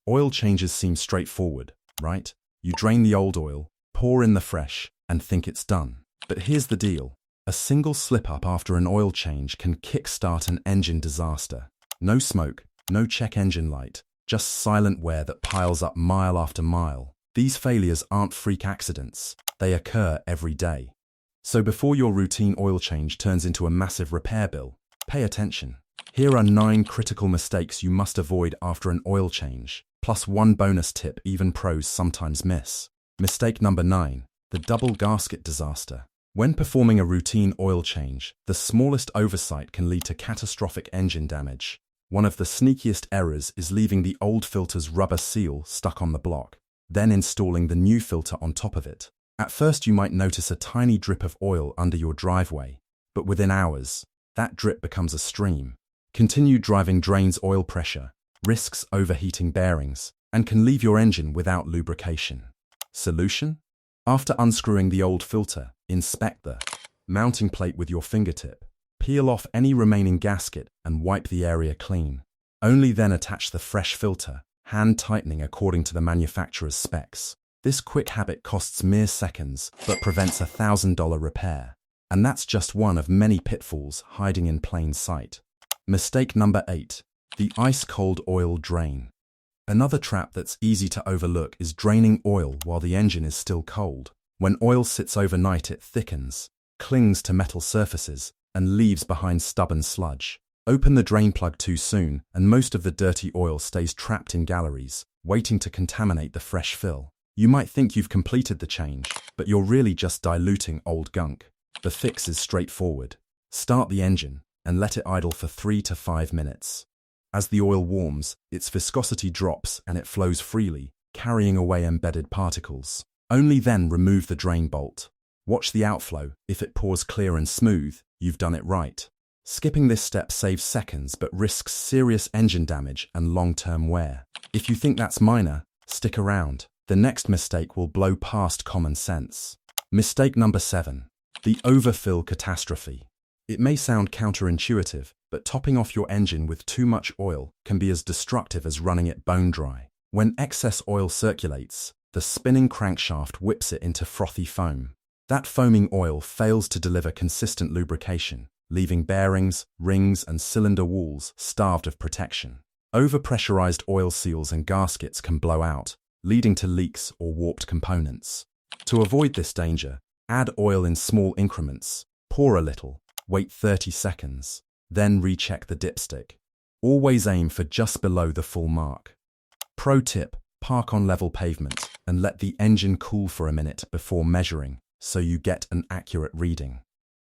Oil changes seem straightforward, right? You drain the old oil, pour in the fresh, and think it's done. But here's the deal. A single slip-up after an oil change can kickstart an engine disaster. No smoke, no check engine light, just silent wear that piles up mile after mile. These failures aren't freak accidents. They occur every day. So before your routine oil change turns into a massive repair bill, pay attention. Here are 9 critical mistakes you must avoid after an oil change, plus one bonus tip even pros sometimes miss. Mistake number 9, the double gasket disaster. When performing a routine oil change, the smallest oversight can lead to catastrophic engine damage. One of the sneakiest errors is leaving the old filter's rubber seal stuck on the block, then installing the new filter on top of it. At first you might notice a tiny drip of oil under your driveway, but within hours, that drip becomes a stream. Continued driving drains oil pressure, risks overheating bearings, and can leave your engine without lubrication. Solution? After unscrewing the old filter, inspect the mounting plate with your fingertip. Peel off any remaining gasket and wipe the area clean. Only then attach the fresh filter, hand tightening according to the manufacturer's specs. This quick habit costs mere seconds, but prevents a $1,000 repair. And that's just one of many pitfalls hiding in plain sight. Mistake number 8, the ice-cold oil drain. Another trap that's easy to overlook is draining oil while the engine is still cold. When oil sits overnight, it thickens, clings to metal surfaces, and leaves behind stubborn sludge. Open the drain plug too soon, and most of the dirty oil stays trapped in galleries, waiting to contaminate the fresh fill. You might think you've completed the change, but you're really just diluting old gunk. The fix is straightforward. Start the engine and let it idle for 3 to 5 minutes. As the oil warms, its viscosity drops and it flows freely, carrying away embedded particles. Only then remove the drain bolt. Watch the outflow. If it pours clear and smooth, you've done it right. Skipping this step saves seconds but risks serious engine damage and long-term wear. If you think that's minor, stick around. The next mistake will blow past common sense. Mistake number 7, the overfill catastrophe. It may sound counterintuitive, but topping off your engine with too much oil can be as destructive as running it bone dry. When excess oil circulates, the spinning crankshaft whips it into frothy foam. That foaming oil fails to deliver consistent lubrication, leaving bearings, rings, and cylinder walls starved of protection. Overpressurized oil seals and gaskets can blow out, leading to leaks or warped components. To avoid this danger, add oil in small increments, pour a little, wait 30 seconds, then recheck the dipstick. Always aim for just below the full mark. Pro tip, park on level pavement and let the engine cool for a minute before measuring so you get an accurate reading.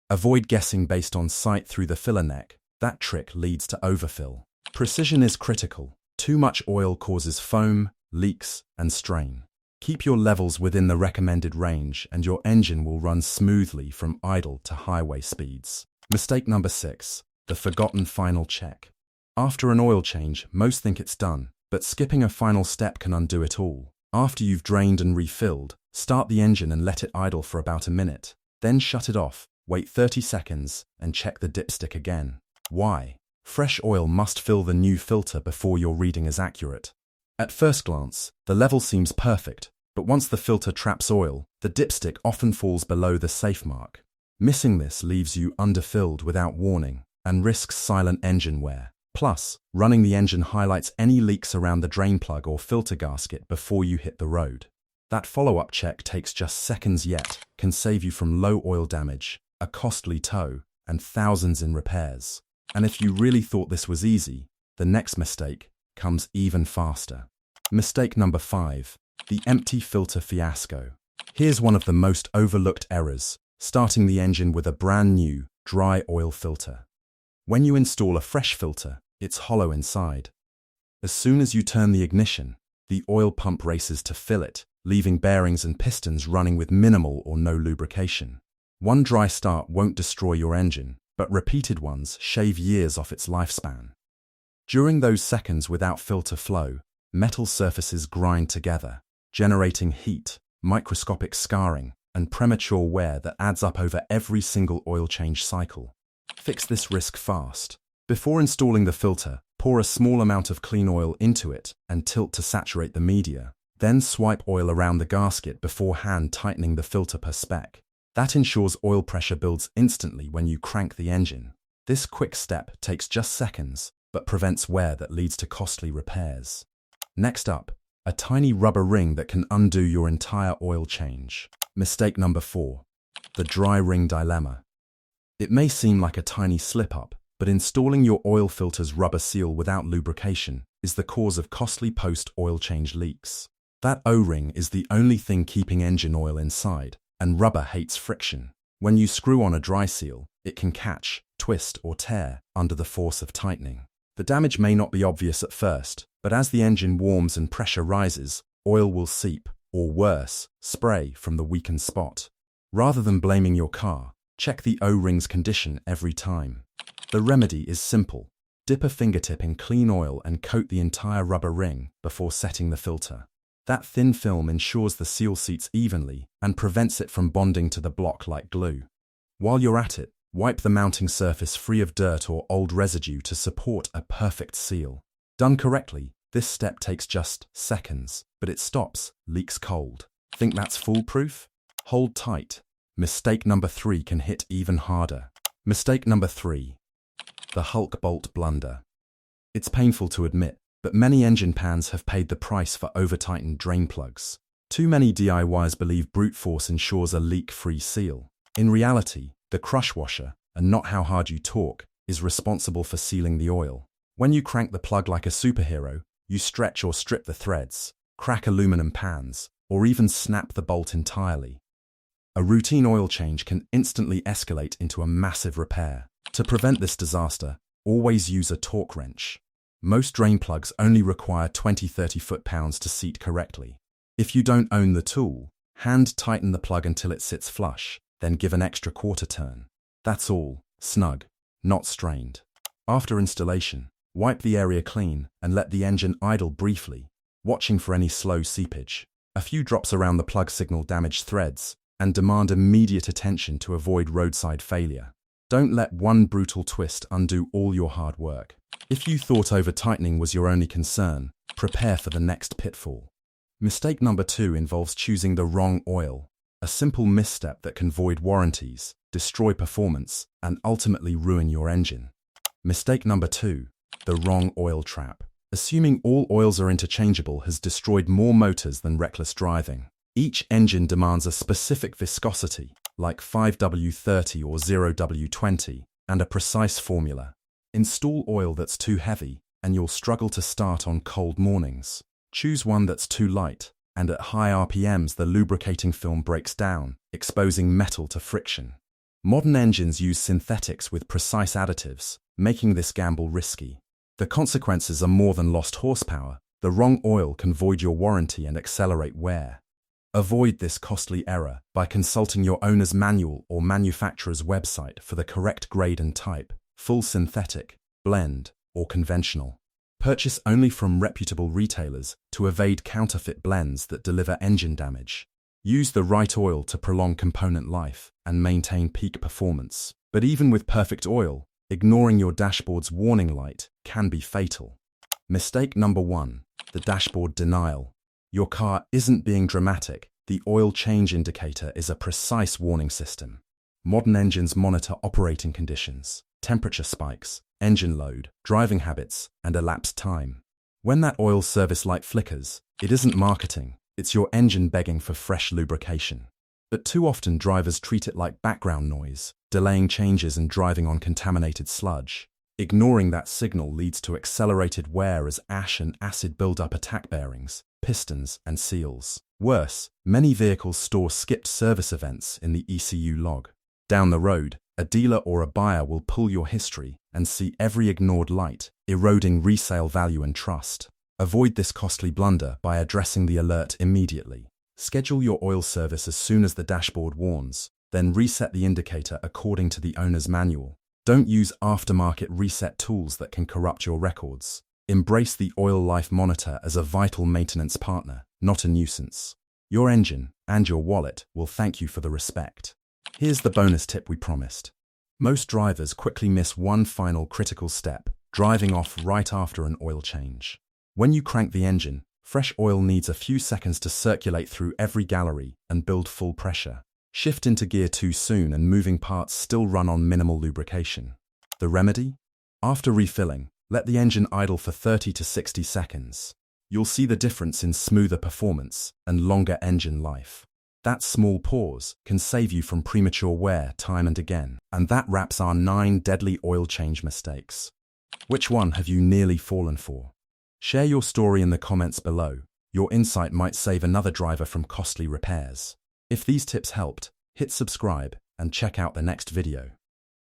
Avoid guessing based on sight through the filler neck. That trick leads to overfill. Precision is critical. Too much oil causes foam, leaks, and strain. Keep your levels within the recommended range and your engine will run smoothly from idle to highway speeds. Mistake number 6, the forgotten final check. After an oil change, most think it's done, but skipping a final step can undo it all. After you've drained and refilled, start the engine and let it idle for about a minute. Then shut it off, wait 30 seconds, and check the dipstick again. Why? Fresh oil must fill the new filter before your reading is accurate. At first glance, the level seems perfect, but once the filter traps oil, the dipstick often falls below the safe mark. Missing this leaves you underfilled without warning and risks silent engine wear. Plus, running the engine highlights any leaks around the drain plug or filter gasket before you hit the road. That follow-up check takes just seconds yet can save you from low oil damage, a costly tow, and thousands in repairs. And if you really thought this was easy, the next mistake comes even faster. Mistake number 5, the empty filter fiasco. Here's one of the most overlooked errors, starting the engine with a brand new, dry oil filter. When you install a fresh filter, it's hollow inside. As soon as you turn the ignition, the oil pump races to fill it, leaving bearings and pistons running with minimal or no lubrication. One dry start won't destroy your engine, but repeated ones shave years off its lifespan. During those seconds without filter flow, metal surfaces grind together, generating heat, microscopic scarring, and premature wear that adds up over every single oil change cycle. Fix this risk fast. Before installing the filter, pour Pour a small amount of clean oil into it and tilt to saturate the media. Then swipe oil around the gasket before hand tightening the filter per spec. That ensures oil pressure builds instantly when you crank the engine. This quick step takes just seconds, but prevents wear that leads to costly repairs. Next up, a tiny rubber ring that can undo your entire oil change. Mistake number 4. The dry ring dilemma. It may seem like a tiny slip-up, but installing your oil filter's rubber seal without lubrication is the cause of costly post-oil change leaks. That O-ring is the only thing keeping engine oil inside, and rubber hates friction. When you screw on a dry seal, it can catch, twist, or tear under the force of tightening. The damage may not be obvious at first, but as the engine warms and pressure rises, oil will seep, or worse, spray from the weakened spot. Rather than blaming your car, check the O-ring's condition every time. The remedy is simple. Dip a fingertip in clean oil and coat the entire rubber ring before setting the filter. That thin film ensures the seal seats evenly and prevents it from bonding to the block like glue. While you're at it, wipe the mounting surface free of dirt or old residue to support a perfect seal. Done correctly, this step takes just seconds, but it stops leaks cold. Think that's foolproof? Hold tight. Mistake number 3 can hit even harder. Mistake number 3. The Hulkbolt blunder. It's painful to admit, but many engine pans have paid the price for over-tightened drain plugs. Too many DIYers believe brute force ensures a leak-free seal. In reality, the crush washer, and not how hard you torque, is responsible for sealing the oil. When you crank the plug like a superhero, you stretch or strip the threads, crack aluminum pans, or even snap the bolt entirely. A routine oil change can instantly escalate into a massive repair. To prevent this disaster, always use a torque wrench. Most drain plugs only require 20-30 foot-pounds to seat correctly. If you don't own the tool, hand tighten the plug until it sits flush, then give an extra quarter turn. That's all, snug, not strained. After installation, wipe the area clean and let the engine idle briefly, watching for any slow seepage. A few drops around the plug signal damaged threads and demand immediate attention to avoid roadside failure. Don't let one brutal twist undo all your hard work. If you thought over-tightening was your only concern, prepare for the next pitfall. Mistake number 2 involves choosing the wrong oil, a simple misstep that can void warranties, destroy performance, and ultimately ruin your engine. Mistake number 2, the wrong oil trap. Assuming all oils are interchangeable has destroyed more motors than reckless driving. Each engine demands a specific viscosity, like 5W30 or 0W20, and a precise formula. Install oil that's too heavy, and you'll struggle to start on cold mornings. Choose one that's too light, and at high RPMs the lubricating film breaks down, exposing metal to friction. Modern engines use synthetics with precise additives, making this gamble risky. The consequences are more than lost horsepower. The wrong oil can void your warranty and accelerate wear. Avoid this costly error by consulting your owner's manual or manufacturer's website for the correct grade and type, full synthetic, blend, or conventional. Purchase only from reputable retailers to evade counterfeit blends that deliver engine damage. Use the right oil to prolong component life and maintain peak performance. But even with perfect oil, ignoring your dashboard's warning light can be fatal. Mistake number 1, the dashboard denial. Your car isn't being dramatic. The oil change indicator is a precise warning system. Modern engines monitor operating conditions, temperature spikes, engine load, driving habits, and elapsed time. When that oil service light flickers, it isn't marketing, it's your engine begging for fresh lubrication. But too often drivers treat it like background noise, delaying changes and driving on contaminated sludge. Ignoring that signal leads to accelerated wear as ash and acid build up attack bearings, pistons, and seals. Worse, many vehicles store skipped service events in the ECU log. Down the road, a dealer or a buyer will pull your history and see every ignored light, eroding resale value and trust. Avoid this costly blunder by addressing the alert immediately. Schedule your oil service as soon as the dashboard warns, then reset the indicator according to the owner's manual. Don't use aftermarket reset tools that can corrupt your records. Embrace the oil life monitor as a vital maintenance partner, not a nuisance. Your engine and your wallet will thank you for the respect. Here's the bonus tip we promised. Most drivers quickly miss one final critical step: driving off right after an oil change. When you crank the engine, fresh oil needs a few seconds to circulate through every gallery and build full pressure. Shift into gear too soon and moving parts still run on minimal lubrication. The remedy? After refilling, let the engine idle for 30 to 60 seconds. You'll see the difference in smoother performance and longer engine life. That small pause can save you from premature wear time and again. And that wraps our 9 deadly oil change mistakes. Which one have you nearly fallen for? Share your story in the comments below. Your insight might save another driver from costly repairs. If these tips helped, hit subscribe and check out the next video.